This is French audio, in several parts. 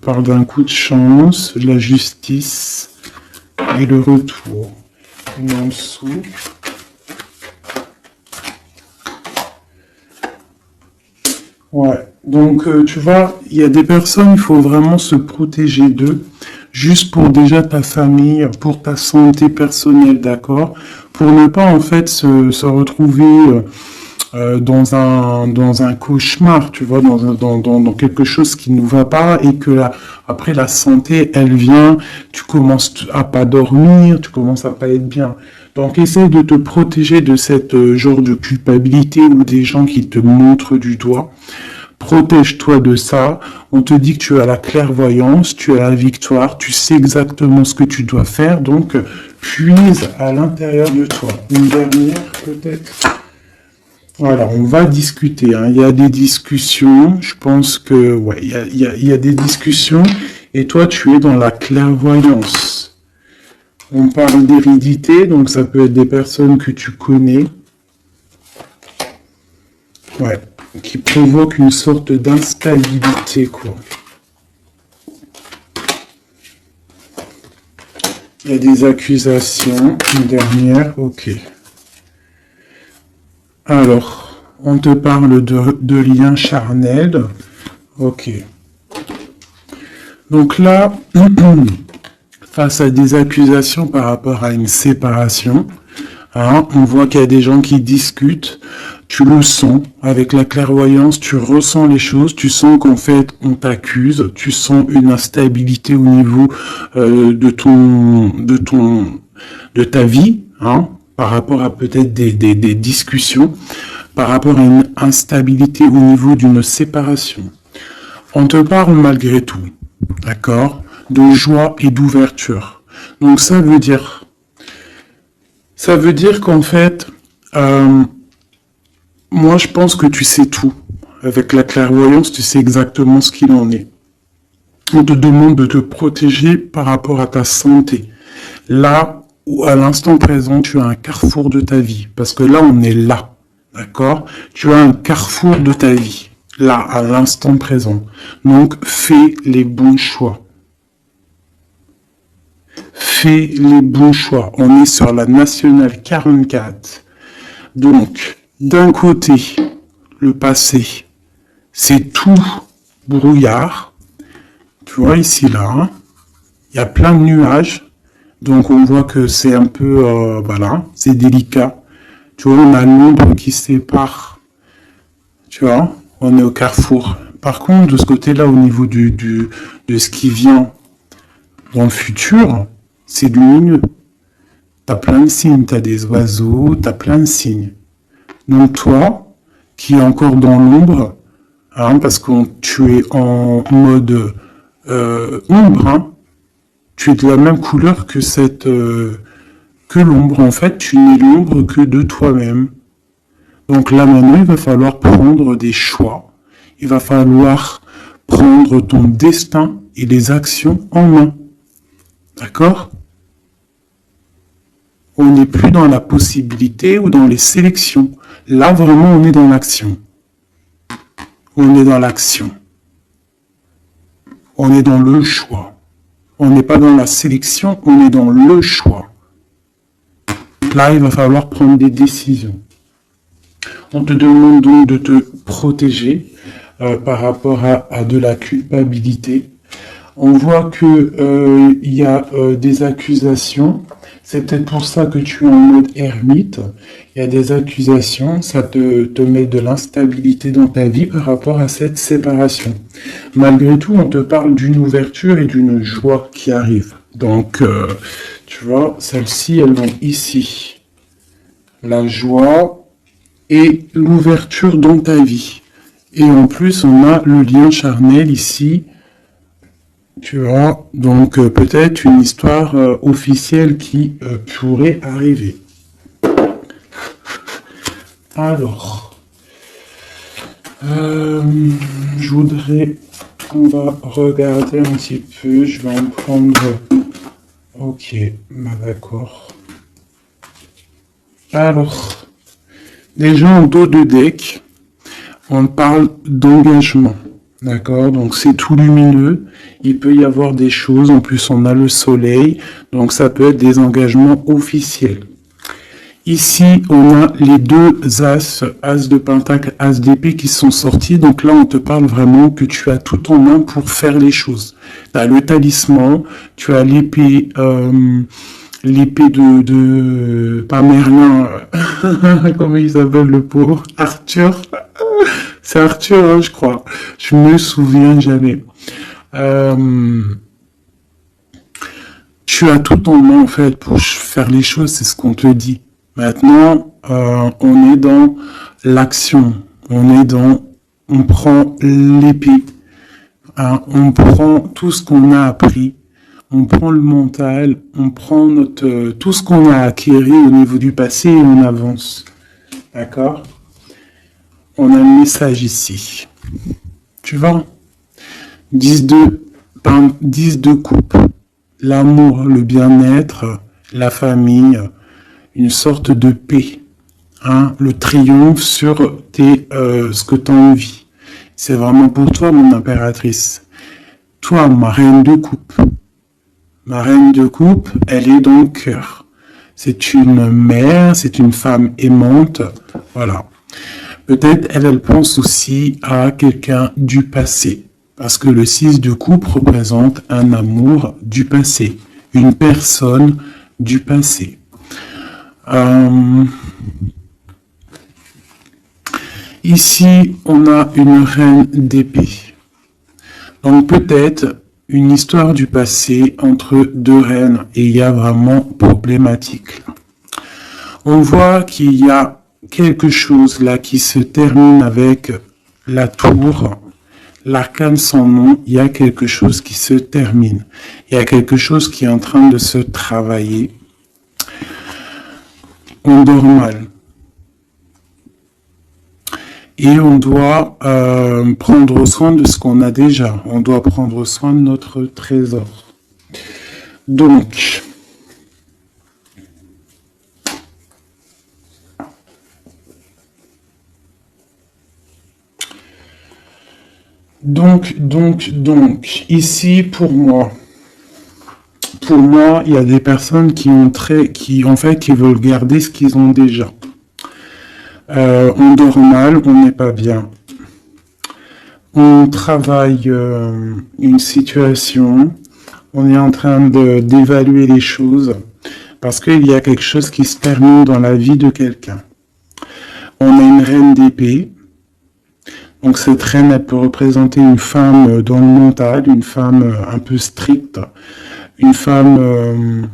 On parle d'un coup de chance, de la justice et le retour. Et en dessous. Ouais, donc tu vois, il y a des personnes, il faut vraiment se protéger d'eux, juste pour déjà ta famille, pour ta santé personnelle, d'accord? Pour ne pas en fait se retrouver dans un cauchemar, tu vois, dans quelque chose qui ne va pas et que après la santé, elle vient, tu commences à pas dormir, tu commences à pas être bien. Donc essaie de te protéger de cette genre de culpabilité ou des gens qui te montrent du doigt. Protège-toi de ça. On te dit que tu as la clairvoyance, tu as la victoire, tu sais exactement ce que tu dois faire. Donc, puise à l'intérieur de toi. Une dernière, peut-être. Voilà, on va discuter. Hein. Il y a des discussions. Je pense que, ouais, il y a des discussions. Et toi, tu es dans la clairvoyance. On parle d'hérédité, donc ça peut être des personnes que tu connais. Ouais, qui provoque une sorte d'instabilité, quoi. Il y a des accusations, une dernière, ok. Alors, on te parle de liens charnels, ok. Donc là, face à des accusations par rapport à une séparation, hein, on voit qu'il y a des gens qui discutent, tu le sens, avec la clairvoyance, tu ressens les choses, tu sens qu'en fait, on t'accuse, tu sens une instabilité au niveau de ta vie, hein, par rapport à peut-être des discussions, par rapport à une instabilité au niveau d'une séparation. On te parle malgré tout, d'accord, de joie et d'ouverture. Donc ça veut dire qu'en fait, moi, je pense que tu sais tout. Avec la clairvoyance, tu sais exactement ce qu'il en est. On te demande de te protéger par rapport à ta santé. Là où, à l'instant présent, tu as un carrefour de ta vie. Parce que là, on est là. D'accord? Tu as un carrefour de ta vie. Là, à l'instant présent. Donc, fais les bons choix. Fais les bons choix. On est sur la nationale 44. Donc, d'un côté, le passé, c'est tout brouillard. Tu vois ici, là, hein, il y a plein de nuages. Donc, on voit que c'est un peu, voilà, c'est délicat. Tu vois, on a l'ombre qui sépare. Tu vois, on est au carrefour. Par contre, de ce côté-là, au niveau de ce qui vient dans le futur, c'est lumineux. T'as plein de signes, t'as des oiseaux, t'as plein de signes. Donc toi, qui es encore dans l'ombre, hein, parce que tu es en mode ombre, hein, tu es de la même couleur que que l'ombre. En fait, tu n'es l'ombre que de toi-même. Donc là maintenant, il va falloir prendre des choix. Il va falloir prendre ton destin et les actions en main. D'accord? On n'est plus dans la possibilité ou dans les sélections. Là, vraiment, on est dans l'action. On est dans l'action. On est dans le choix. On n'est pas dans la sélection, on est dans le choix. Là, il va falloir prendre des décisions. On te demande donc de te protéger par rapport à de la culpabilité. On voit que il y a des accusations. C'est peut-être pour ça que tu es en mode ermite. Il y a des accusations, ça te met de l'instabilité dans ta vie par rapport à cette séparation. Malgré tout, on te parle d'une ouverture et d'une joie qui arrive. Donc, tu vois, celles-ci, elles vont ici. La joie et l'ouverture dans ta vie. Et en plus, on a le lien charnel ici. Tu vois, donc peut-être une histoire officielle qui pourrait arriver. Alors, je voudrais, on va regarder un petit peu, je vais en prendre, ok, bah d'accord. Alors, déjà en dos de deck, on parle d'engagement. D'accord, donc c'est tout lumineux. Il peut y avoir des choses. En plus, on a le soleil. Donc ça peut être des engagements officiels. Ici, on a les deux as, as de pentacle, as d'épée qui sont sortis. Donc là, on te parle vraiment que tu as tout en main pour faire les choses. Tu as le talisman, tu as l'épée, l'épée pas Merlin, comment il s'appelle le pauvre, Arthur. C'est Arthur, hein, je crois. Je me souviens jamais. Euh, Tu as tout en main en fait pour faire les choses, c'est ce qu'on te dit. Maintenant, on est dans l'action, on prend l'épée, hein, on prend tout ce qu'on a appris, on prend le mental, on prend tout ce qu'on a acquis au niveau du passé et on avance. D'accord? On a le message ici. Tu vois? 10 de, 10 de coupe. L'amour, le bien-être, la famille, une sorte de paix, hein, le triomphe sur ce que tu as envie. C'est vraiment pour toi, mon impératrice. Toi, ma reine de coupe. Ma reine de coupe, elle est dans le cœur. C'est une mère, c'est une femme aimante. Voilà. Peut-être elle pense aussi à quelqu'un du passé. Parce que le 6 de coupe représente un amour du passé. Une personne du passé. Ici, on a une reine d'épée. Donc peut-être une histoire du passé entre deux reines et il y a vraiment problématique. On voit qu'il y a quelque chose là qui se termine avec la tour, l'arcane sans nom, il y a quelque chose qui se termine. Il y a quelque chose qui est en train de se travailler. On dort mal. Et on doit prendre soin de ce qu'on a déjà. On doit prendre soin de notre trésor. Donc, ici pour moi, il y a des personnes qui veulent garder ce qu'ils ont déjà. On dort mal, on n'est pas bien. On travaille une situation, on est en train d'évaluer les choses parce qu'il y a quelque chose qui se termine dans la vie de quelqu'un. On a une reine d'épée. Donc cette reine, elle peut représenter une femme dans le mental, une femme un peu stricte, une femme...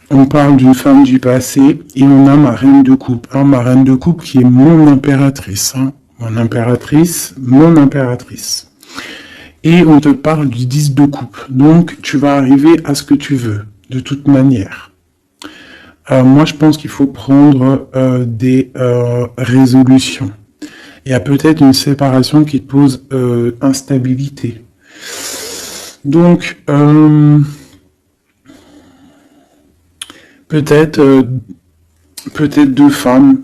on parle d'une femme du passé et on a ma reine de coupe. Hein, ma reine de coupe qui est mon impératrice. Hein, mon impératrice. Et on te parle du 10 de coupe. Donc tu vas arriver à ce que tu veux, de toute manière. Moi, je pense qu'il faut prendre des résolutions. Il y a peut-être une séparation qui te pose instabilité. Donc, peut-être deux femmes.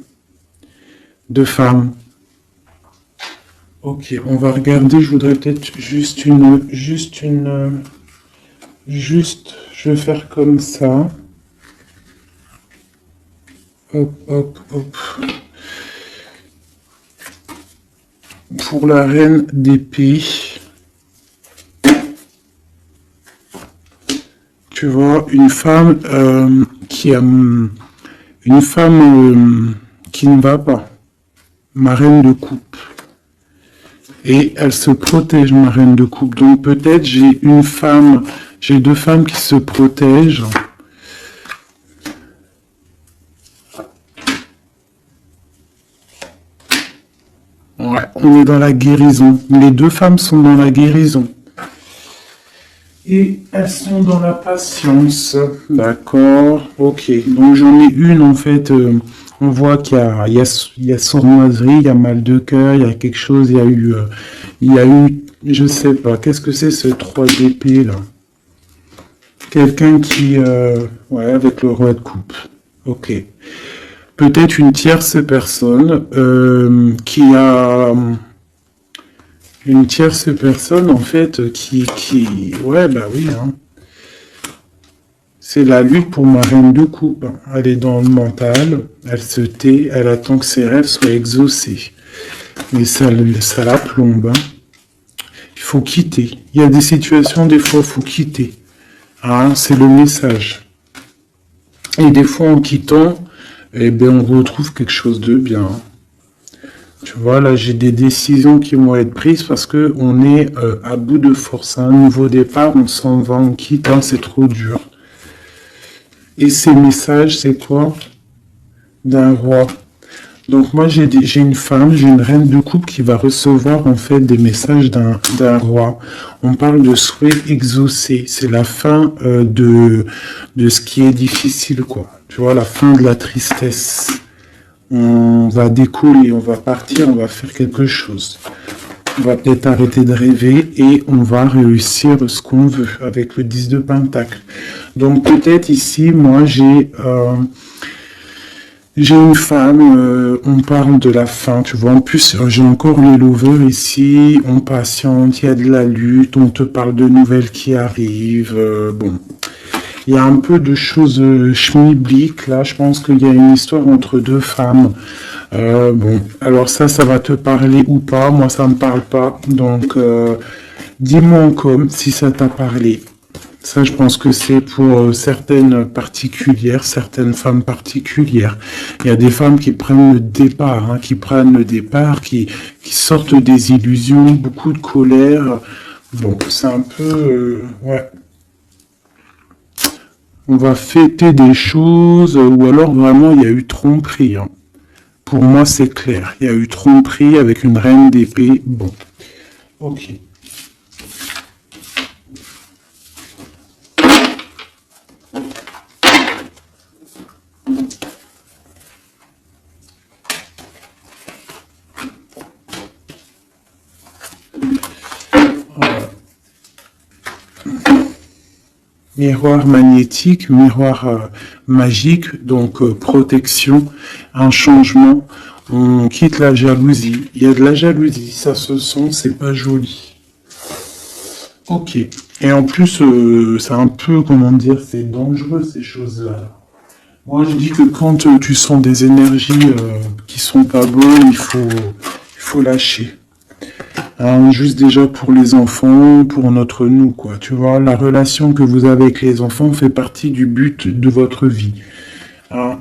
Ok, on va regarder. Je voudrais peut-être je vais faire comme ça. Hop, hop, hop. Pour la reine d'épée, tu vois, une femme qui ne va pas, ma reine de coupe, et elle se protège, ma reine de coupe. Donc peut-être j'ai deux femmes qui se protègent. Ouais, on est dans la guérison. Les deux femmes sont dans la guérison. Et elles sont dans la patience. D'accord. Ok. Donc j'en ai une en fait. On voit qu'il y a sournoiserie, il y a mal de cœur, il y a quelque chose, il y a eu, je sais pas. Qu'est-ce que c'est ce 3 d'épée là? Quelqu'un qui, ouais, avec le roi de coupe. Ok. Peut-être une tierce personne qui a Une tierce personne, en fait, ouais, bah oui, hein. C'est la lutte pour ma reine de coupe. Elle est dans le mental, elle se tait, elle attend que ses rêves soient exaucés. Mais ça la plombe, hein. Il faut quitter. Il y a des situations, des fois, il faut quitter. Hein, c'est le message. Et des fois, en quittant, eh bien, on retrouve quelque chose de bien. Tu vois, là, j'ai des décisions qui vont être prises parce que on est à bout de force. Un nouveau départ, on s'en va, on quitte, hein, c'est trop dur. Et ces messages, c'est quoi? D'un roi. Donc moi, j'ai une femme, j'ai une reine de coupe qui va recevoir en fait des messages d'un roi. On parle de souhait exaucé. C'est la fin de ce qui est difficile, quoi. Tu vois, la fin de la tristesse. On va décoller, on va partir, on va faire quelque chose. On va peut-être arrêter de rêver et on va réussir ce qu'on veut avec le 10 de Pentacle. Donc peut-être ici, moi, j'ai une femme, on parle de la fin, tu vois. En plus, j'ai encore les lovers ici, on patiente, il y a de la lutte, on te parle de nouvelles qui arrivent. Bon, il y a un peu de choses schmilbliques, là. Je pense qu'il y a une histoire entre deux femmes. Bon, alors ça va te parler ou pas. Moi, ça me parle pas. Donc, dis-moi en com si ça t'a parlé. Ça, je pense que c'est pour certaines particulières, certaines femmes particulières. Il y a des femmes qui prennent le départ, hein, qui sortent des illusions, beaucoup de colère. Bon, c'est un peu... ouais. On va fêter des choses, ou alors vraiment il y a eu tromperie. Hein. Pour moi, c'est clair. Il y a eu tromperie avec une reine d'épée. Bon. Ok. Miroir magnétique, miroir magique, donc protection, un changement. On quitte la jalousie. Il y a de la jalousie, ça se sent, c'est pas joli. Ok. Et en plus, c'est un peu, comment dire, c'est dangereux ces choses-là. Moi, je dis que quand tu sens des énergies qui sont pas bonnes, il faut lâcher. Hein, juste déjà pour les enfants, pour notre nous, quoi. Tu vois, la relation que vous avez avec les enfants fait partie du but de votre vie. Hein,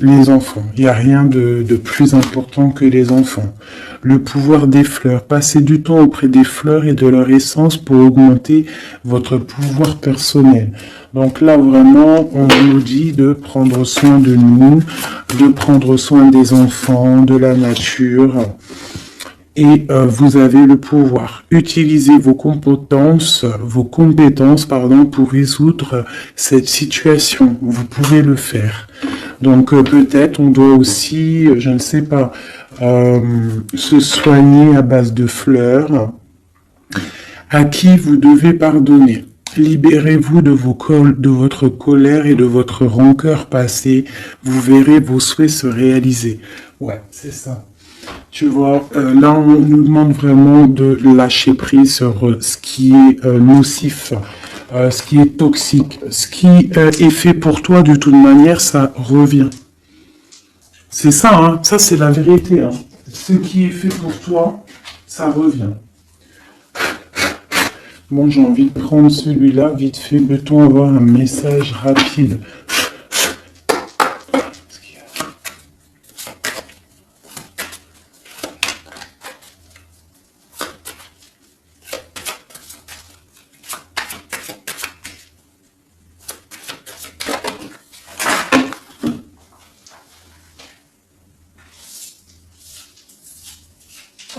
les enfants, il n'y a rien de plus important que les enfants. Le pouvoir des fleurs, passez du temps auprès des fleurs et de leur essence pour augmenter votre pouvoir personnel. Donc là, vraiment, on nous dit de prendre soin de nous, de prendre soin des enfants, de la nature. Et vous avez le pouvoir. Utilisez vos compétences, pour résoudre cette situation. Vous pouvez le faire. Donc peut-être on doit aussi, je ne sais pas, se soigner à base de fleurs. À qui vous devez pardonner. Libérez-vous de votre colère et de votre rancœur passée. Vous verrez vos souhaits se réaliser. Ouais, c'est ça. Tu vois, là, on nous demande vraiment de lâcher prise sur ce qui est nocif, ce qui est toxique. Ce qui est fait pour toi, de toute manière, ça revient. C'est ça, hein, ça c'est la vérité. Hein. Ce qui est fait pour toi, ça revient. Bon, j'ai envie de prendre celui-là, vite fait. Peut-on avoir un message rapide?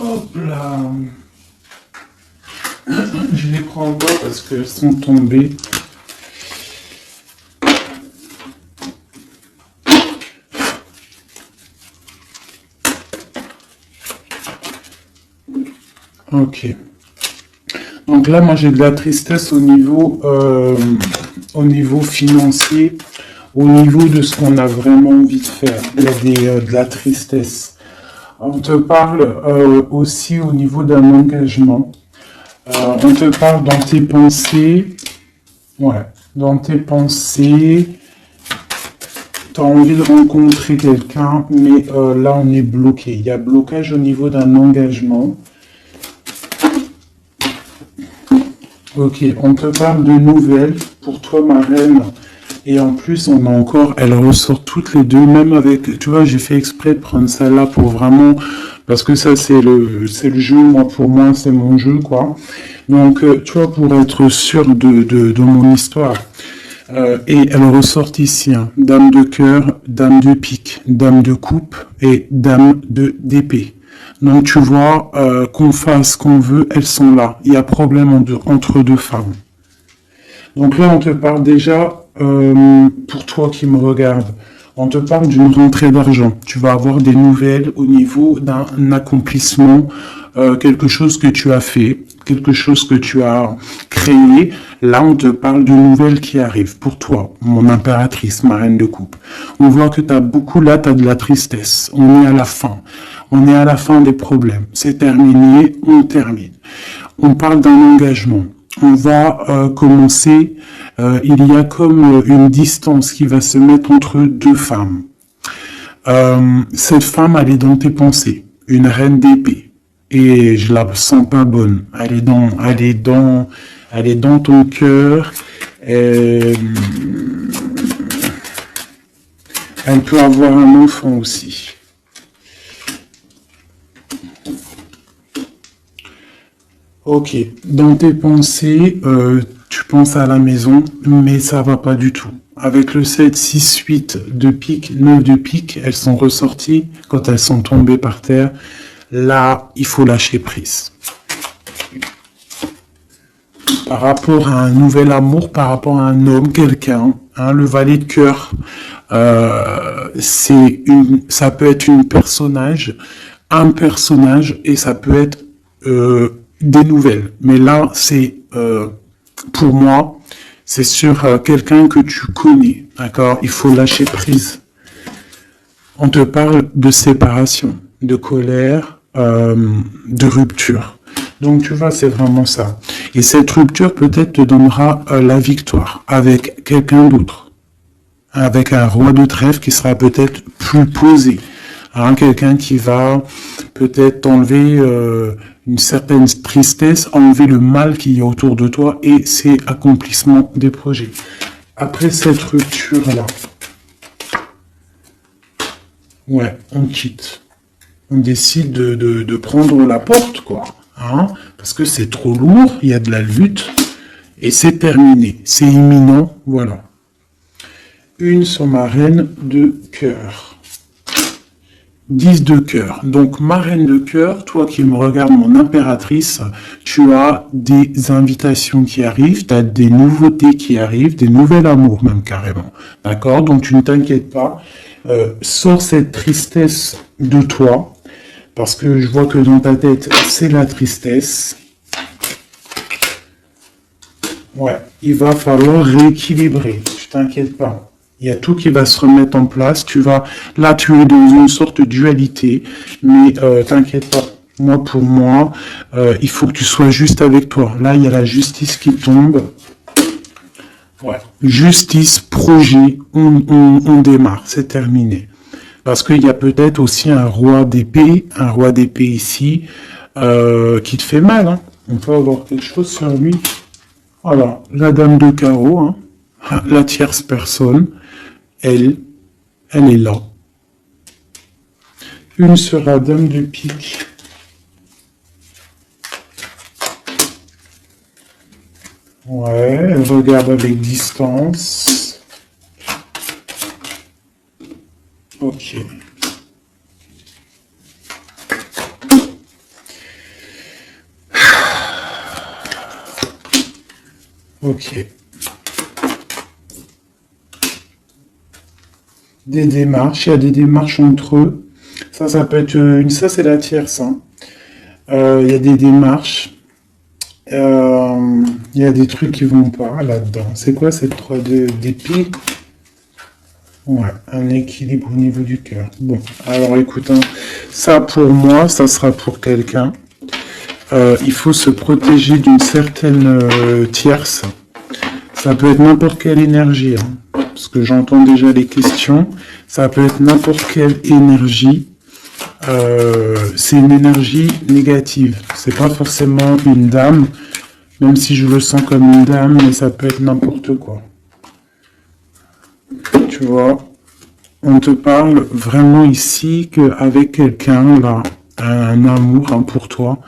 Hop là. Je les prends pas parce qu'elles sont tombées. Ok. Donc là, moi, j'ai de la tristesse au niveau financier, au niveau de ce qu'on a vraiment envie de faire. Il y a de la tristesse. On te parle aussi au niveau d'un engagement. On te parle dans tes pensées. Ouais, dans tes pensées, tu as envie de rencontrer quelqu'un, mais là, on est bloqué. Il y a blocage au niveau d'un engagement. Ok, on te parle de nouvelles pour toi, ma reine. Et en plus, on a encore, elles ressortent toutes les deux, même avec, tu vois, j'ai fait exprès de prendre celle-là pour vraiment, parce que ça, c'est le jeu, moi, pour moi, c'est mon jeu, quoi. Donc, tu vois, pour être sûr de mon histoire. Et elles ressortent ici, hein. Dame de cœur, dame de pique, dame de coupe et dame d'épée. Donc, tu vois, qu'on fasse ce qu'on veut, elles sont là. Il y a problème entre deux femmes. Donc là, on te parle déjà, pour toi qui me regarde, on te parle d'une rentrée d'argent. Tu vas avoir des nouvelles au niveau d'un accomplissement, quelque chose que tu as fait, quelque chose que tu as créé. Là, on te parle de nouvelles qui arrivent pour toi, mon impératrice, ma reine de coupe. On voit que tu as beaucoup, là, tu as de la tristesse. On est à la fin. On est à la fin des problèmes. C'est terminé, on termine. On parle d'un engagement. On va commencer, il y a comme une distance qui va se mettre entre deux femmes. Cette femme, elle est dans tes pensées, une reine d'épée. Et je la sens pas bonne. Elle est dans ton cœur. Elle peut avoir un enfant aussi. Ok, dans tes pensées, tu penses à la maison, mais ça va pas du tout. Avec le 7, 6, 8 de pique, 9 de pique, elles sont ressorties quand elles sont tombées par terre. Là, il faut lâcher prise. Par rapport à un nouvel amour, par rapport à un homme, quelqu'un, hein, le valet de cœur, ça peut être un personnage, et ça peut être des nouvelles. Mais là, c'est pour moi, c'est sur quelqu'un que tu connais, d'accord? Il faut lâcher prise. On te parle de séparation, de colère, de rupture. Donc tu vois, c'est vraiment ça. Et cette rupture peut-être te donnera la victoire avec quelqu'un d'autre, avec un roi de trèfle qui sera peut-être plus posé, hein, quelqu'un qui va peut-être t'enlever une certaine tristesse, enlever le mal qu'il y a autour de toi et c'est accomplissement des projets. Après cette rupture-là, ouais, on quitte. On décide de prendre la porte, quoi. Hein, parce que c'est trop lourd, il y a de la lutte, et c'est terminé. C'est imminent, voilà. Une sur ma reine de cœur. 10 de cœur. Donc, ma reine de cœur, toi qui me regardes, mon impératrice, tu as des invitations qui arrivent, tu as des nouveautés qui arrivent, des nouveaux amours même carrément. D'accord? Donc, tu ne t'inquiètes pas. Sors cette tristesse de toi, parce que je vois que dans ta tête, c'est la tristesse. Ouais, il va falloir rééquilibrer, tu t'inquiètes pas. Il y a tout qui va se remettre en place. Là, tu es dans une sorte de dualité, mais t'inquiète pas. Moi, pour moi, il faut que tu sois juste avec toi. Là, il y a la justice qui tombe. Ouais. Justice, projet, on démarre, c'est terminé. Parce qu'il y a peut-être aussi un roi d'épée ici, qui te fait mal. Hein. On peut avoir quelque chose sur lui. Voilà, la dame de carreau, hein. La tierce personne. Elle est là. Une sera dame de pique. Ouais, elle regarde avec distance. Ok. Ok. Des démarches, il y a des démarches entre eux. Ça peut être ça c'est la tierce. Hein. Il y a des démarches. Il y a des trucs qui vont pas là-dedans. C'est quoi cette 3 d'épée? Ouais, un équilibre au niveau du cœur. Bon, alors écoute, hein, ça pour moi, ça sera pour quelqu'un. Il faut se protéger d'une certaine tierce. Ça peut être n'importe quelle énergie, hein, parce que j'entends déjà les questions. Ça peut être n'importe quelle énergie. C'est une énergie négative. C'est pas forcément une dame, même si je le sens comme une dame, mais ça peut être n'importe quoi. Tu vois, on te parle vraiment ici qu'avec quelqu'un, là, un amour hein, pour toi,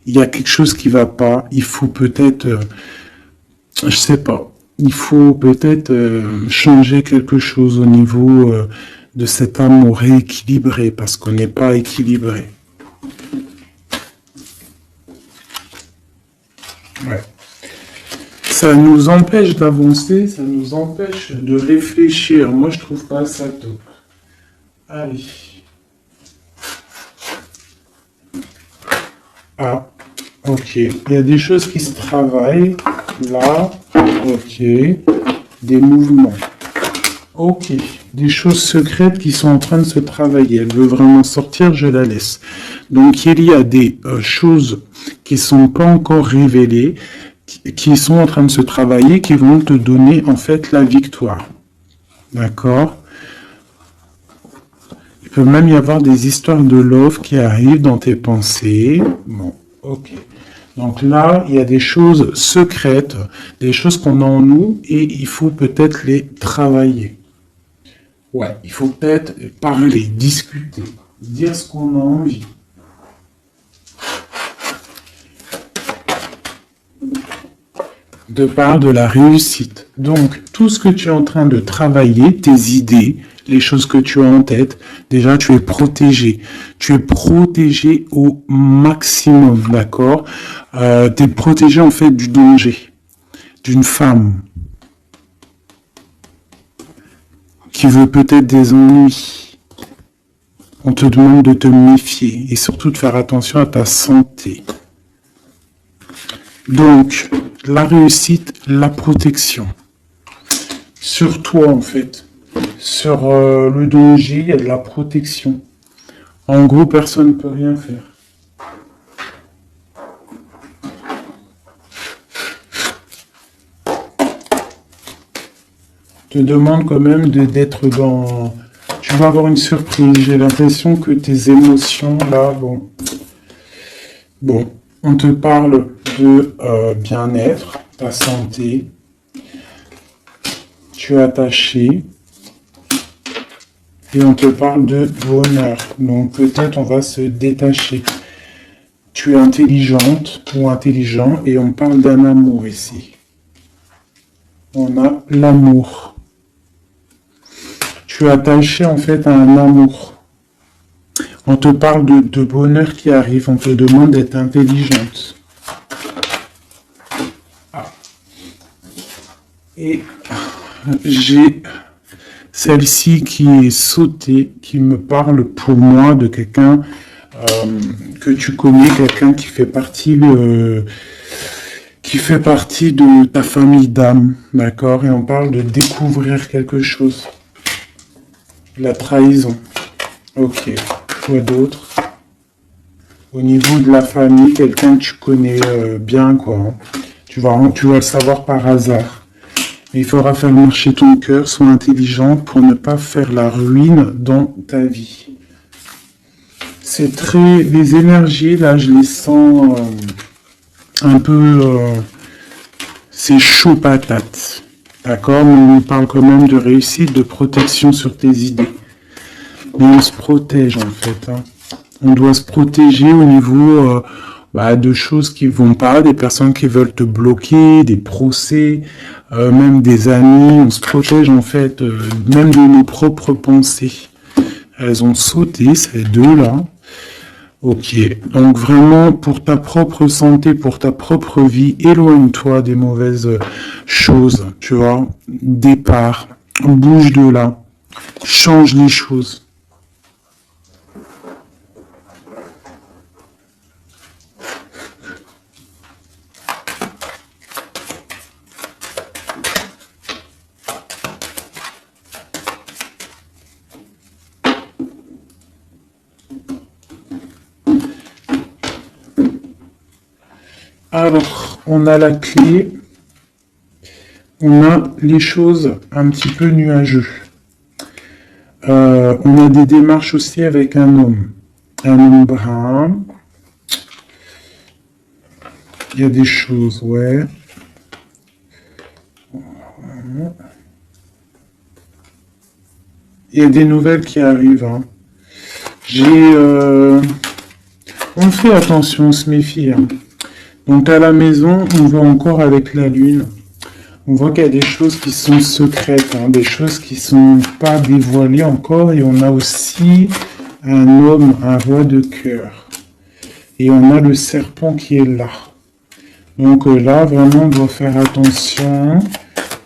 il y a quelque chose qui va pas. Il faut peut-être, je sais pas, il faut peut-être changer quelque chose au niveau de cet amour rééquilibré, parce qu'on n'est pas équilibré. Ouais. Ça nous empêche d'avancer, ça nous empêche de réfléchir. Moi, je trouve pas ça top. Allez. Ah, ok. Il y a des choses qui se travaillent. Là, ok. Des mouvements. Ok. Des choses secrètes qui sont en train de se travailler. Elle veut vraiment sortir, je la laisse. Donc, il y a des choses qui sont pas encore révélées, qui sont en train de se travailler, qui vont te donner en fait la victoire. D'accord? Il peut même y avoir des histoires de love qui arrivent dans tes pensées. Bon, ok. Donc là, il y a des choses secrètes, des choses qu'on a en nous et il faut peut-être les travailler. Ouais, il faut peut-être parler, discuter, dire ce qu'on a envie. De part de la réussite. Donc, tout ce que tu es en train de travailler, tes idées, les choses que tu as en tête, déjà, tu es protégé. Tu es protégé au maximum, d'accord? Tu es protégé, en fait, du danger d'une femme qui veut peut-être des ennuis. On te demande de te méfier et surtout de faire attention à ta santé. Donc, la réussite, la protection. Sur toi, en fait. Sur le danger, il y a de la protection. En gros, personne ne peut rien faire. Je te demande quand même d'être dans... Tu vas avoir une surprise. J'ai l'impression que tes émotions, là, bon... Bon, on te parle de bien-être, ta santé. Tu es attaché. Et on te parle de bonheur. Donc peut-être on va se détacher. Tu es intelligente ou intelligent et on parle d'un amour ici. On a l'amour. Tu es attaché en fait à un amour. On te parle de bonheur qui arrive. On te demande d'être intelligente. Ah. Et j'ai celle-ci qui est sautée, qui me parle pour moi de quelqu'un que tu connais, quelqu'un qui fait partie de ta famille d'âme, d'accord? Et on parle de découvrir quelque chose. La trahison. Ok. Quoi d'autre? Au niveau de la famille, quelqu'un que tu connais bien, quoi. Hein. Tu vas le savoir par hasard. Mais il faudra faire marcher ton cœur, sois intelligent pour ne pas faire la ruine dans ta vie. C'est très... Les énergies, là, je les sens un peu... c'est chaud patate. D'accord? Mais on parle quand même de réussite, de protection sur tes idées. Mais on se protège, en fait. Hein. On doit se protéger au niveau de choses qui vont pas, des personnes qui veulent te bloquer, des procès, même des amis. On se protège, en fait, même de nos propres pensées. Elles ont sauté, ces deux-là. Ok, donc vraiment pour ta propre santé, pour ta propre vie, éloigne-toi des mauvaises choses, tu vois. Départ, bouge de là, change les choses. Alors, on a la clé. On a les choses un petit peu nuageux. On a des démarches aussi avec un homme brun. Il y a des choses, ouais. Il y a des nouvelles qui arrivent. Hein. On fait attention, on se méfie. Hein. Donc à la maison, on voit encore avec la lune. On voit qu'il y a des choses qui sont secrètes, hein, des choses qui ne sont pas dévoilées encore. Et on a aussi un homme, un roi de cœur. Et on a le serpent qui est là. Donc là, vraiment, on doit faire attention.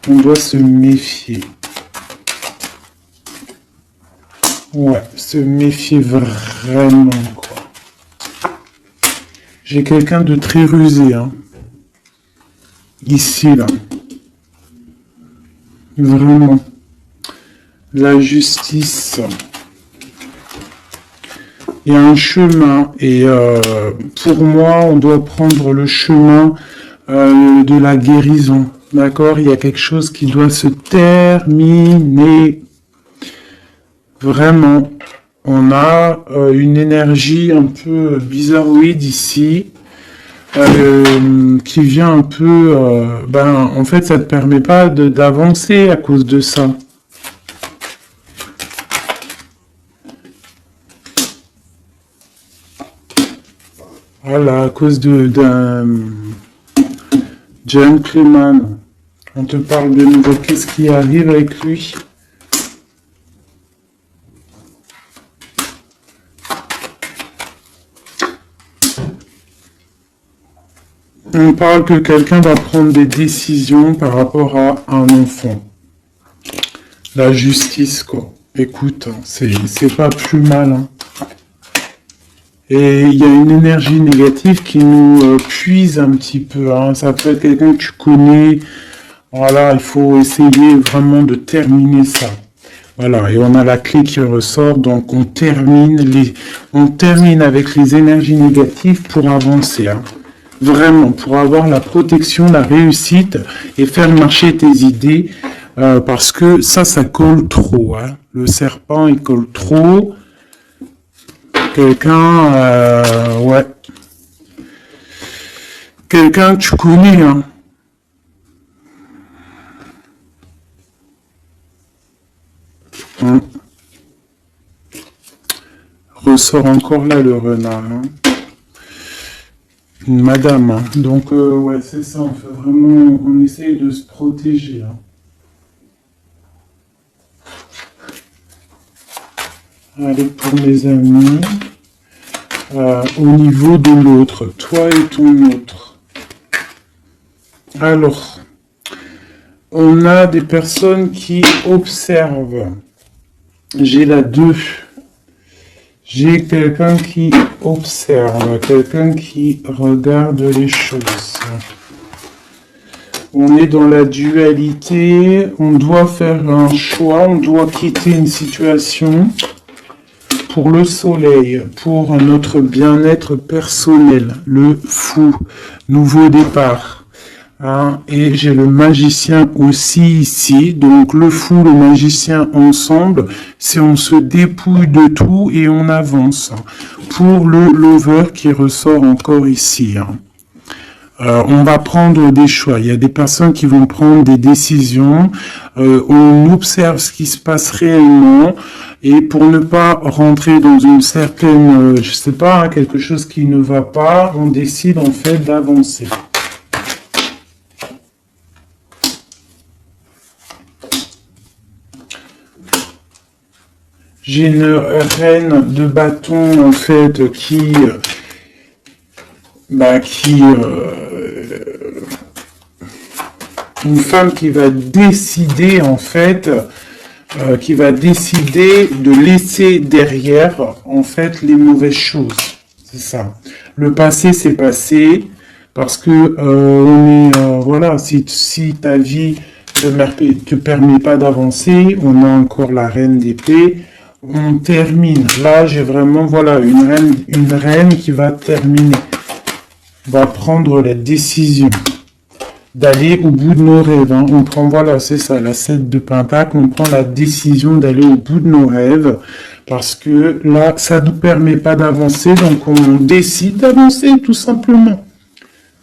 On doit se méfier. Ouais, se méfier vraiment, quoi. J'ai quelqu'un de très rusé, hein. Ici, là. Vraiment. La justice. Il y a un chemin et pour moi, on doit prendre le chemin de la guérison. D'accord? Il y a quelque chose qui doit se terminer. Vraiment. On a une énergie un peu bizarroïde ici. Qui vient un peu... en fait, ça ne te permet pas d'avancer à cause de ça. Voilà, à cause d'un gentleman. On te parle de nouveau. Qu'est-ce qui arrive avec lui? On parle que quelqu'un va prendre des décisions par rapport à un enfant. La justice, quoi. Écoute, c'est pas plus mal. Hein. Et il y a une énergie négative qui nous puise un petit peu. Hein. Ça peut être quelqu'un que tu connais. Voilà, il faut essayer vraiment de terminer ça. Voilà, et on a la clé qui ressort. Donc on termine avec les énergies négatives pour avancer. Hein. Vraiment, pour avoir la protection, la réussite et faire marcher tes idées, parce que ça colle trop. Hein. Le serpent, il colle trop. Quelqu'un, ouais. Quelqu'un que tu connais, hein. Ressort encore là le renard, hein. Une madame, hein. Donc ouais, c'est ça, on fait vraiment, on essaye de se protéger. Hein. Allez, pour mes amis, au niveau de l'autre, toi et ton autre. Alors, on a des personnes qui observent. J'ai la 2. J'ai quelqu'un qui observe, quelqu'un qui regarde les choses. On est dans la dualité, on doit faire un choix, on doit quitter une situation pour le soleil, pour notre bien-être personnel, le fou, nouveau départ. Hein, et j'ai le magicien aussi ici, donc le fou, le magicien ensemble, c'est on se dépouille de tout et on avance. Pour le lover qui ressort encore ici, hein. On va prendre des choix. Il y a des personnes qui vont prendre des décisions. On observe ce qui se passe réellement et pour ne pas rentrer dans une certaine, je sais pas, hein, quelque chose qui ne va pas, on décide en fait d'avancer. J'ai une reine de bâton en fait qui une femme qui va décider en fait, qui va décider de laisser derrière en fait les mauvaises choses. C'est ça. Le passé c'est passé parce que voilà, si ta vie te permet pas d'avancer, on a encore la reine d'épée. On termine. Là, j'ai vraiment, voilà, une reine qui va terminer. on va prendre la décision d'aller au bout de nos rêves. Hein. On prend, voilà, c'est ça, la 7 de Pentacle, on prend la décision d'aller au bout de nos rêves, parce que là, ça nous permet pas d'avancer, donc on décide d'avancer, tout simplement.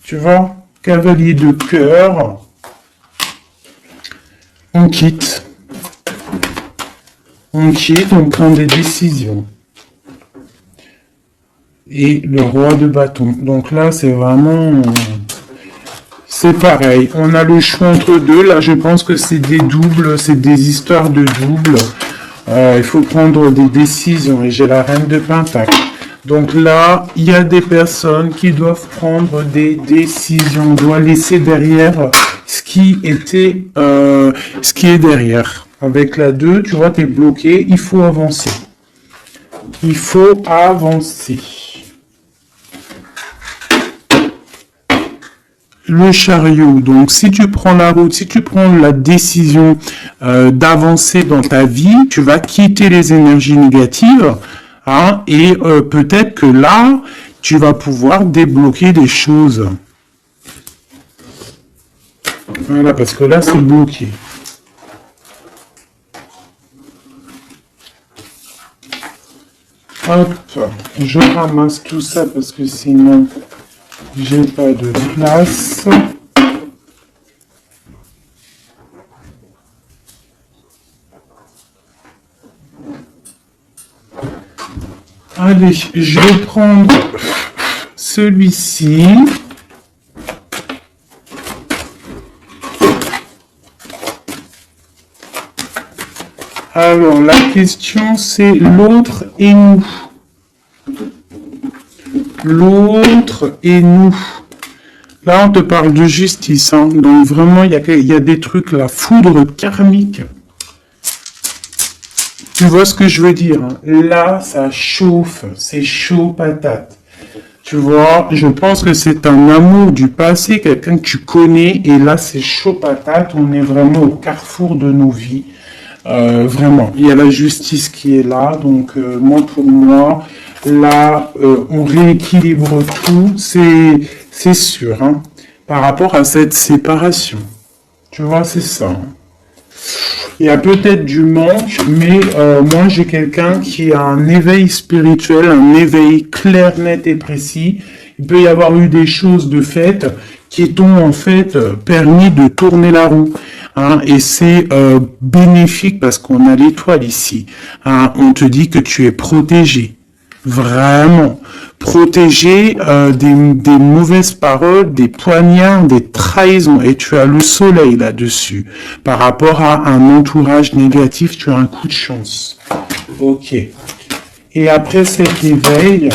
Tu vois, cavalier de cœur, on quitte, on prend des décisions. Et le roi de bâton. Donc là, c'est vraiment... c'est pareil. On a le choix entre deux. Là, je pense que c'est des doubles, c'est des histoires de doubles. Il faut prendre des décisions. Et j'ai la reine de Pentacle. Donc là, il y a des personnes qui doivent prendre des décisions. On doit laisser derrière ce qui était, ce qui est derrière. Avec la 2, tu vois, tu es bloqué. Il faut avancer. Il faut avancer. Le chariot, donc si tu prends la route, si tu prends la décision d'avancer dans ta vie, tu vas quitter les énergies négatives, hein, et peut-être que là, tu vas pouvoir débloquer des choses. Voilà, parce que là, c'est bloqué. Hop, je ramasse tout ça parce que sinon... j'ai pas de place. Allez, je vais prendre celui-ci. Alors, la question, c'est l'autre et nous. L'autre et nous. Là, on te parle de justice. Hein. Donc, vraiment, il y a des trucs, la foudre karmique. Tu vois ce que je veux dire, hein. Là, ça chauffe. C'est chaud patate. Tu vois, je pense que c'est un amour du passé, quelqu'un que tu connais. Et là, c'est chaud patate. On est vraiment au carrefour de nos vies. Vraiment, il y a la justice qui est là. Donc, moi, pour moi... là, on rééquilibre tout, c'est sûr, hein, par rapport à cette séparation. Tu vois, c'est ça. Hein. Il y a peut-être du manque, mais moi, j'ai quelqu'un qui a un éveil spirituel, un éveil clair, net et précis. Il peut y avoir eu des choses de fait qui t'ont en fait permis de tourner la roue. Hein, et c'est bénéfique parce qu'on a l'étoile ici. Hein, on te dit que tu es protégé. Vraiment protégé des mauvaises paroles, des poignards, des trahisons. Et tu as le soleil là-dessus. Par rapport à un entourage négatif, tu as un coup de chance. Ok. Et après cet éveil,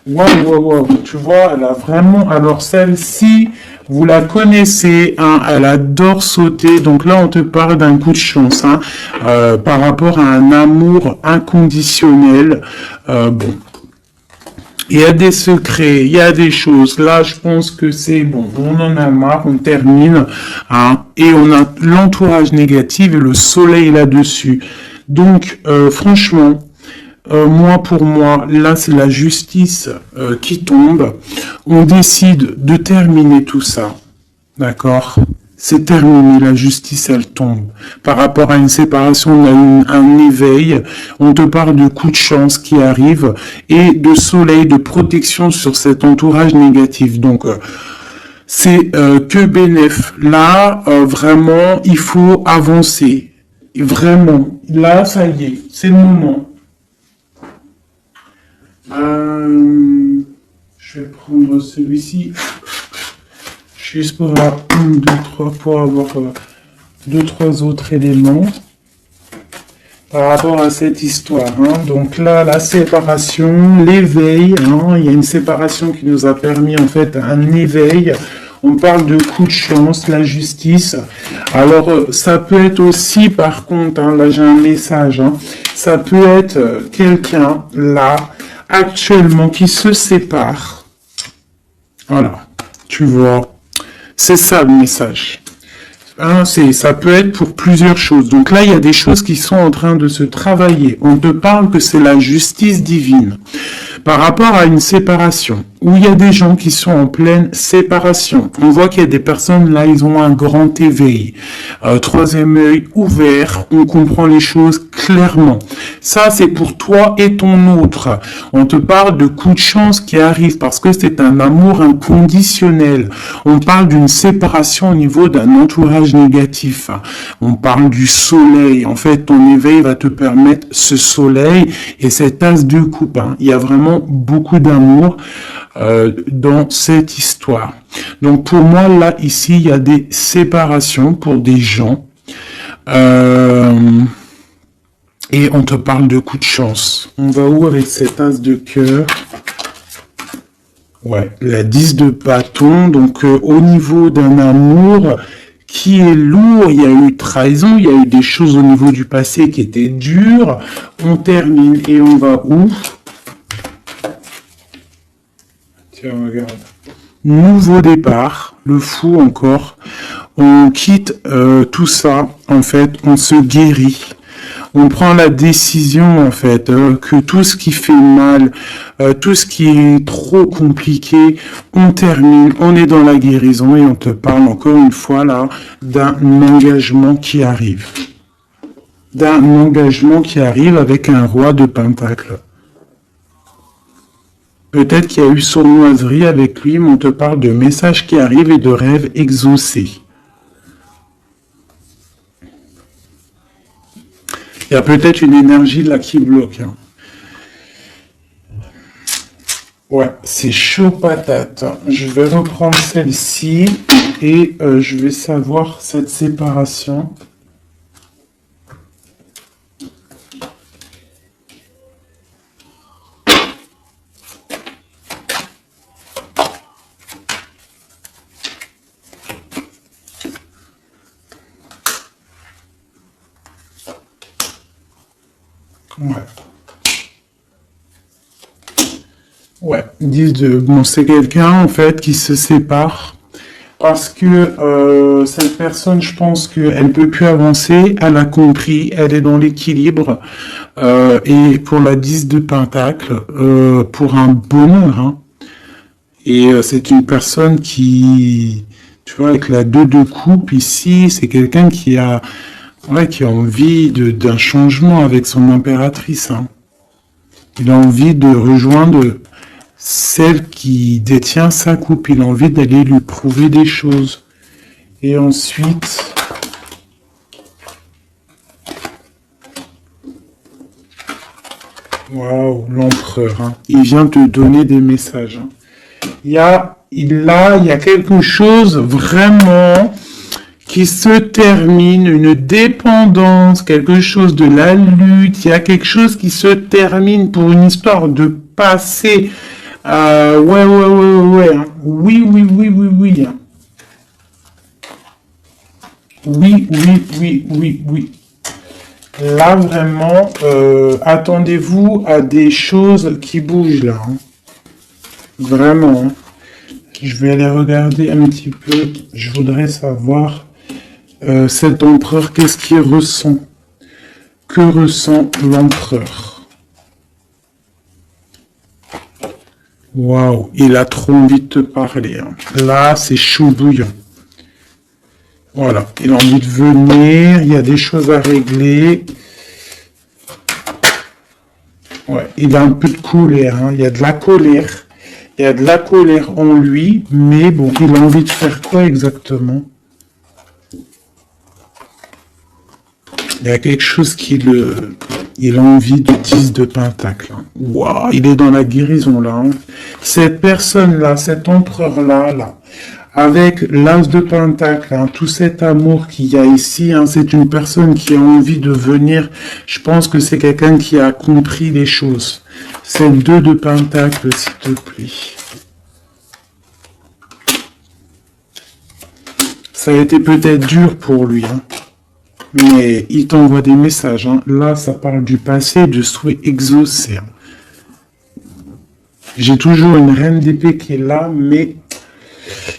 waouh, tu vois, elle a vraiment... alors celle-ci, vous la connaissez, hein, elle adore sauter. Donc là, on te parle d'un coup de chance, hein, par rapport à un amour inconditionnel. Bon, il y a des secrets, il y a des choses. Là, je pense que c'est bon. On en a marre, on termine, hein, et on a l'entourage négatif et le soleil là-dessus. Donc, franchement, moi, pour moi, là, c'est la justice qui tombe. On décide de terminer tout ça. D'accord ? C'est terminé, la justice, elle tombe. Par rapport à une séparation, on a un éveil. On te parle de coups de chance qui arrivent et de soleil, de protection sur cet entourage négatif. Donc, c'est que bénéf. Là, vraiment, il faut avancer. Vraiment. Là, ça y est, c'est le moment. Je vais prendre celui-ci, juste pour avoir 1, 2, 3, pour avoir 2, 3 autres éléments par rapport à cette histoire. Hein. Donc là, la séparation, l'éveil, hein, il y a une séparation qui nous a permis en fait un éveil. On parle de coup de chance, la justice. Alors, ça peut être aussi, par contre, hein, là j'ai un message, hein, ça peut être quelqu'un, là, actuellement, qui se sépare. Voilà, tu vois, c'est ça le message. Hein, ça peut être pour plusieurs choses. Donc là, il y a des choses qui sont en train de se travailler. On te parle que c'est la justice divine par rapport à une séparation. où il y a des gens qui sont en pleine séparation. On voit qu'il y a des personnes là, ils ont un grand éveil. Troisième œil ouvert, on comprend les choses clairement. Ça, c'est pour toi et ton autre. On te parle de coups de chance qui arrivent parce que c'est un amour inconditionnel. On parle d'une séparation au niveau d'un entourage négatif. On parle du soleil. En fait, ton éveil va te permettre ce soleil et cette as de coupe. Il y a vraiment beaucoup d'amour dans cette histoire. Donc pour moi, là, ici, il y a des séparations pour des gens. Et on te parle de coups de chance. On va où avec cette as de cœur? Ouais, la 10 de bâton. Donc au niveau d'un amour qui est lourd, il y a eu trahison, il y a eu des choses au niveau du passé qui étaient dures. On termine et on va où? Tiens, regarde. Nouveau départ, le fou encore. On quitte tout ça, en fait, on se guérit. On prend la décision, en fait, que tout ce qui fait mal, tout ce qui est trop compliqué, on termine, on est dans la guérison et on te parle encore une fois là d'un engagement qui arrive. D'un engagement qui arrive avec un roi de pentacle. Peut-être qu'il y a eu sournoiserie avec lui, mais on te parle de messages qui arrivent et de rêves exaucés. Il y a peut-être une énergie là qui bloque. Ouais, c'est chaud patate. Je vais reprendre celle-ci et je vais savoir cette séparation. Ouais. Ouais, bon, c'est quelqu'un en fait qui se sépare parce que cette personne, je pense qu'elle peut plus avancer, elle a compris, elle est dans l'équilibre et pour la 10 de pentacle, pour un bonheur, hein. Et c'est une personne qui, tu vois, avec la 2 de coupe ici, c'est quelqu'un qui a envie d'un changement avec son impératrice, hein. Il a envie de rejoindre celle qui détient sa coupe. Il a envie d'aller lui prouver des choses. Et ensuite, waouh, l'empereur, hein. Il vient te donner des messages, hein. Il y a quelque chose vraiment qui se termine, une dépendance, quelque chose de la lutte, il y a quelque chose qui se termine pour une histoire de passé. Ouais. Hein. Oui. Hein. Oui. Là, vraiment, attendez-vous à des choses qui bougent, là. Hein. Vraiment. Hein. Je vais aller regarder un petit peu. Je voudrais savoir cet empereur, qu'est-ce qu'il ressent? Que ressent l'empereur? Waouh, il a trop envie de te parler, hein. Là, c'est chaud bouillant. Voilà, il a envie de venir, il y a des choses à régler. Ouais, il a un peu de colère, hein. Il y a de la colère. Il y a de la colère en lui, mais bon, il a envie de faire quoi exactement? Il y a quelque chose il a envie de 10 de pentacle. Waouh, il est dans la guérison là. Hein. Cette personne-là, cet empereur-là, avec l'as de pentacle, hein, tout cet amour qu'il y a ici, hein, c'est une personne qui a envie de venir. Je pense que c'est quelqu'un qui a compris les choses. C'est 2 de pentacle, s'il te plaît. Ça a été peut-être dur pour lui, hein. Mais il t'envoie des messages. Hein. Là, ça parle du passé, de souhait exaucé. Hein. J'ai toujours une reine d'épée qui est là, mais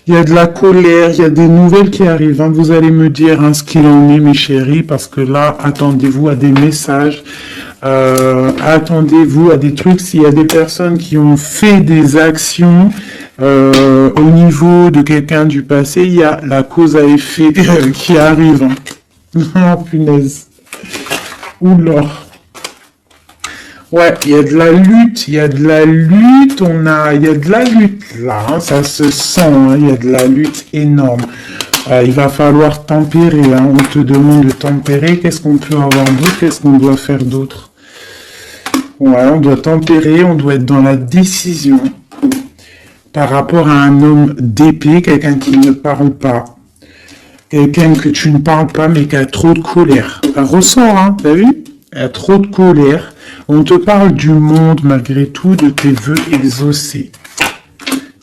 il y a de la colère, il y a des nouvelles qui arrivent. Hein. Vous allez me dire hein, ce qu'il en est, mes chéris, parce que là, attendez-vous à des messages Attendez-vous à des trucs. S'il y a des personnes qui ont fait des actions au niveau de quelqu'un du passé, il y a la cause à effet qui arrive. Oh, punaise. Oula. Ouais, il y a de la lutte, il y a de la lutte, il y a de la lutte là, hein, ça se sent, hein, il y a de la lutte énorme. Il va falloir tempérer, hein, on te demande de tempérer, qu'est-ce qu'on peut avoir d'autre, qu'est-ce qu'on doit faire d'autre? Ouais, on doit tempérer, on doit être dans la décision par rapport à un homme d'épée, quelqu'un qui ne parle pas, quelqu'un que tu ne parles pas mais qui a trop de colère. Ça ressort, hein, t'as vu? Il y a trop de colère. On te parle du monde malgré tout, de tes vœux exaucés.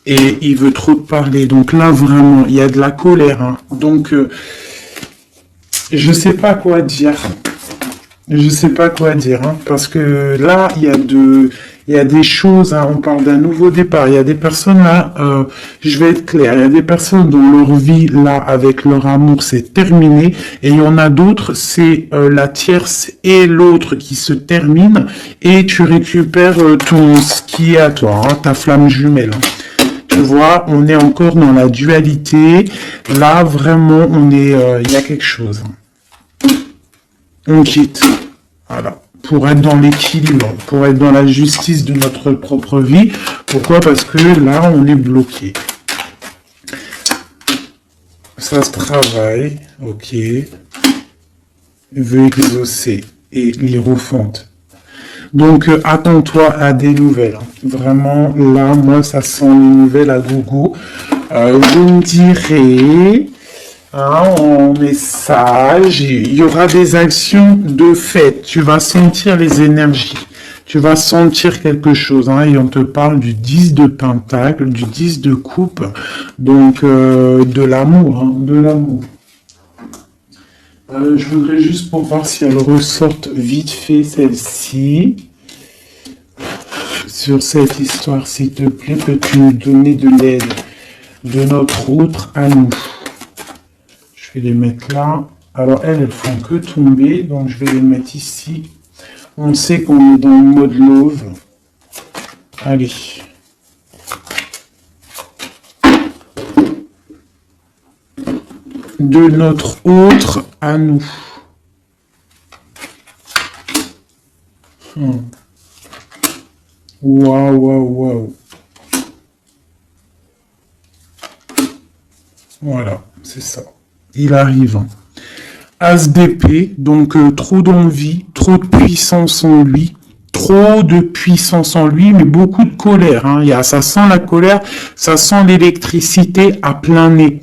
Et il veut trop te parler. Donc là, vraiment, il y a de la colère. Hein. Donc, je sais pas quoi dire. Je sais pas quoi dire. Hein, parce que là, il y a des choses. Hein, on parle d'un nouveau départ. Il y a des personnes là. Je vais être clair. Il y a des personnes dont leur vie là, avec leur amour, c'est terminé. Et il y en a d'autres, c'est la tierce et l'autre qui se terminent. Et tu récupères ce qui est à toi, hein, ta flamme jumelle. Hein. Tu vois, on est encore dans la dualité. Là, vraiment, il y a quelque chose. On quitte. Voilà. Pour être dans l'équilibre, pour être dans la justice de notre propre vie. Pourquoi? Parce que là, on est bloqué. Ça se travaille. Ok. Veut exaucer. Et l'hiérophante. Donc, attends-toi à des nouvelles. Vraiment, là, moi, ça sent les nouvelles à gogo. Vous me direz, hein, en message, il y aura des actions de fait. Tu vas sentir les énergies. Tu vas sentir quelque chose. Hein, et on te parle du 10 de pentacle, du 10 de coupe. Donc, de l'amour. Hein, de l'amour. Je voudrais juste pour voir si elle ressorte vite fait celle-ci. Sur cette histoire, s'il te plaît, peux-tu nous donner de l'aide de notre autre à nous? Je vais les mettre là. Alors elles font que tomber, donc je vais les mettre ici. On sait qu'on est dans le mode love. Allez. De notre autre à nous. Waouh, waouh, waouh. Voilà, c'est ça. Il arrive. As d'épée, donc trop d'envie, trop de puissance en lui, trop de puissance en lui, mais beaucoup de colère. Hein. Ça sent la colère, ça sent l'électricité à plein nez.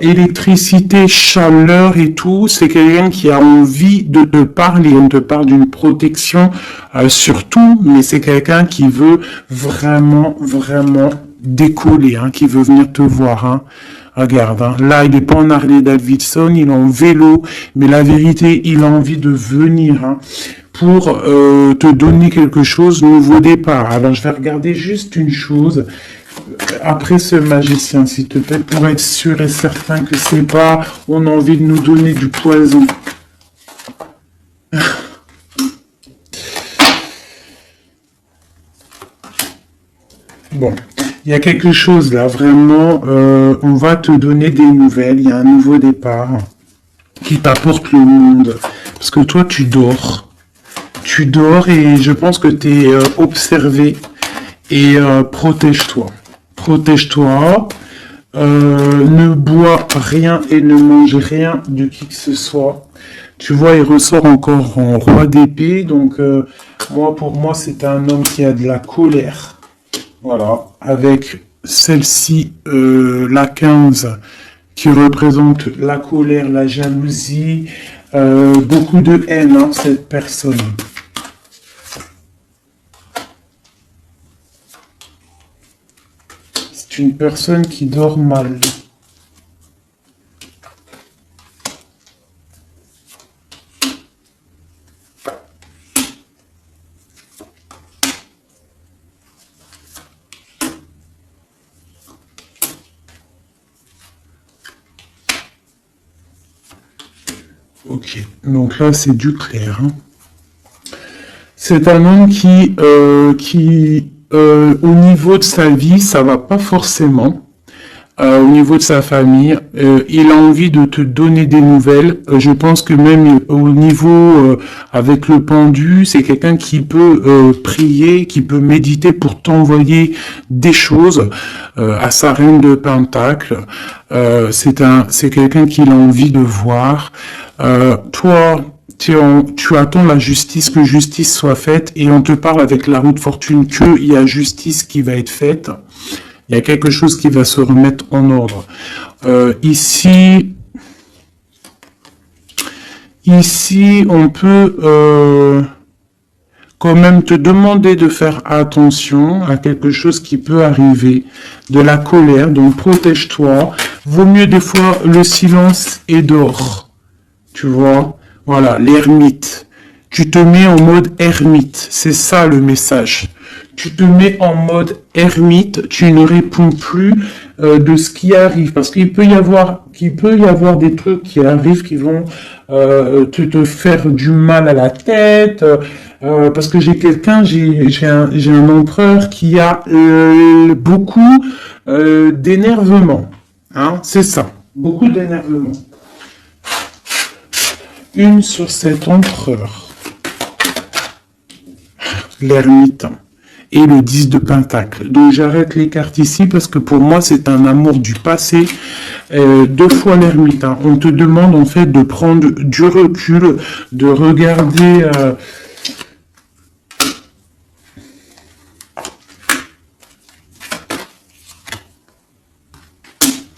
Électricité, chaleur et tout, c'est quelqu'un qui a envie de te parler. On te parle d'une protection surtout, mais c'est quelqu'un qui veut vraiment, vraiment décoller, hein, qui veut venir te voir. Hein. Regarde, hein, là, il n'est pas en Harley Davidson, il est en vélo, mais la vérité, il a envie de venir hein, pour te donner quelque chose, nouveau départ. Alors, je vais regarder juste une chose. Après ce magicien, s'il te plaît, pour être sûr et certain que c'est pas, on a envie de nous donner du poison. Bon, il y a quelque chose là, vraiment, on va te donner des nouvelles, il y a un nouveau départ qui t'apporte le monde. Parce que toi, tu dors. Tu dors et je pense que tu es observé et protège-toi. Protège-toi, ne bois rien et ne mange rien de qui que ce soit. Tu vois, il ressort encore en roi d'épée, donc pour moi, c'est un homme qui a de la colère. Voilà, avec celle-ci, la 15, qui représente la colère, la jalousie, beaucoup de haine, hein, cette personne. C'est une personne qui dort mal. Ok, donc là c'est du clair. Hein. C'est un homme qui au niveau de sa vie, ça va pas forcément. Au niveau de sa famille, il a envie de te donner des nouvelles. Je pense que même au niveau avec le pendu, c'est quelqu'un qui peut prier, qui peut méditer pour t'envoyer des choses à sa reine de Pentacle. C'est quelqu'un qu'il a envie de voir. Toi, tu attends la justice, que justice soit faite, et on te parle avec la roue de fortune qu'il y a justice qui va être faite. Il y a quelque chose qui va se remettre en ordre. Ici, on peut quand même te demander de faire attention à quelque chose qui peut arriver, de la colère, donc protège-toi. Vaut mieux des fois le silence et d'or, tu vois. Voilà, l'ermite. Tu te mets en mode ermite, c'est ça le message. Tu te mets en mode ermite, tu ne réponds plus de ce qui arrive, parce qu'il peut y avoir des trucs qui arrivent qui vont te faire du mal à la tête, parce que j'ai un empereur qui a beaucoup d'énervement, hein, c'est ça, beaucoup d'énervement. Une sur cet empereur, l'ermite. Et le 10 de Pentacle. Donc j'arrête les cartes ici parce que pour moi c'est un amour du passé. 2 fois l'ermite. Hein. On te demande en fait de prendre du recul, de regarder...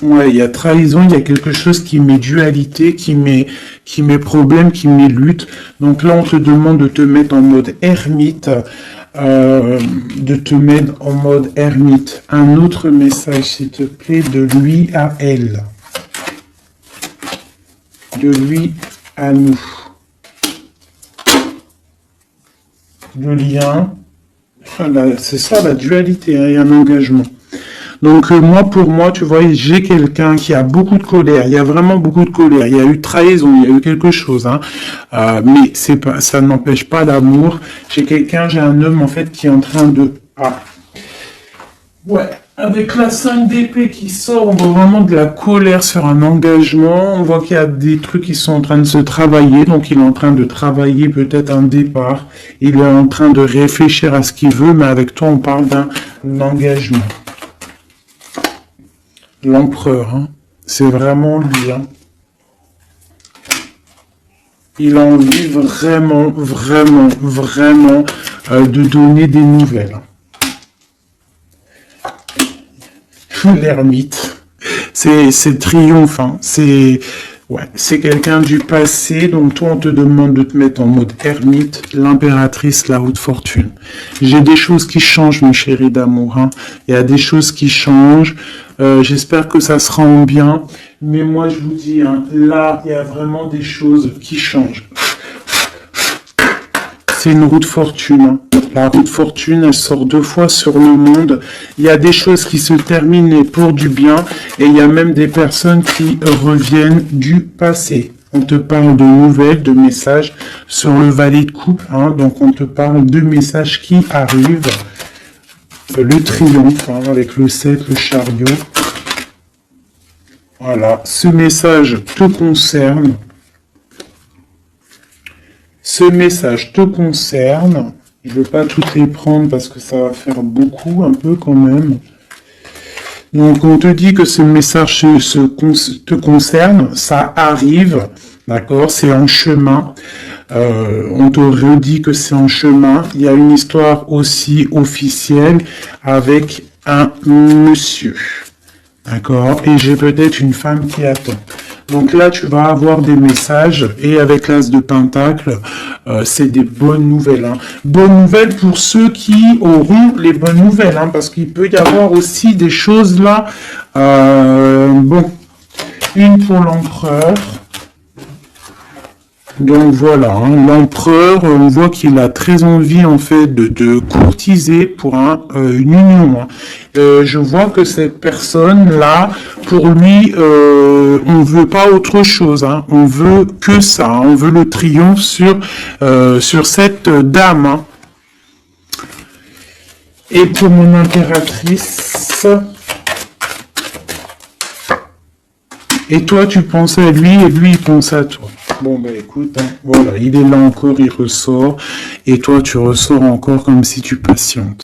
Ouais, il y a trahison, il y a quelque chose qui met dualité, qui met problème, qui met lutte. Donc là on te demande de te mettre en mode ermite. Un autre message, s'il te plaît, de lui à elle. De lui à nous. Le lien. C'est ça la dualité, hein, il y a un engagement. Donc pour moi, tu vois, j'ai quelqu'un qui a beaucoup de colère. Il y a vraiment beaucoup de colère. Il y a eu trahison, il y a eu quelque chose, hein. Mais ça n'empêche pas l'amour. J'ai un homme en fait qui est en train de. Ouais. Avec la 5 d'épée qui sort, on voit vraiment de la colère sur un engagement. On voit qu'il y a des trucs qui sont en train de se travailler. Donc il est en train de travailler peut-être un départ. Il est en train de réfléchir à ce qu'il veut, mais avec toi, on parle d'un engagement. L'empereur, hein. C'est vraiment lui. Hein. Il a envie vraiment de donner des nouvelles. L'ermite, c'est triomphe. Hein. C'est quelqu'un du passé, donc toi on te demande de te mettre en mode ermite, l'impératrice, la roue de fortune. J'ai des choses qui changent, mon chéri d'amour. Hein. Il y a des choses qui changent. J'espère que ça sera en bien. Mais moi je vous dis, hein, là il y a vraiment des choses qui changent. C'est une roue de fortune. Hein. La roue de fortune, elle sort 2 fois sur le monde. Il y a des choses qui se terminent pour du bien. Et il y a même des personnes qui reviennent du passé. On te parle de nouvelles, de messages sur le valet de coupe. Hein. Donc on te parle de messages qui arrivent. Le triomphe, hein, avec le 7, le chariot. Voilà, ce message te concerne. Ce message te concerne. Je ne veux pas toutes les prendre parce que ça va faire beaucoup, un peu quand même. Donc on te dit que ce message te concerne, ça arrive, d'accord, c'est en chemin. On te redit que c'est en chemin. Il y a une histoire aussi officielle avec un monsieur. D'accord? Et j'ai peut-être une femme qui attend. Donc là, tu vas avoir des messages. Et avec l'As de Pentacle, c'est des bonnes nouvelles. Hein. Bonnes nouvelles pour ceux qui auront les bonnes nouvelles. Hein, parce qu'il peut y avoir aussi des choses là. Bon, une pour l'empereur. Donc voilà, hein, l'empereur, on voit qu'il a très envie en fait de courtiser pour une union. Hein. Je vois que cette personne-là, pour lui, on veut pas autre chose. Hein. On veut que ça. Hein. On veut le triomphe sur cette dame. Hein. Et pour mon impératrice, et toi tu penses à lui et lui il pense à toi. Bon bah écoute, hein, voilà, il est là encore, il ressort, et toi tu ressors encore comme si tu patientes.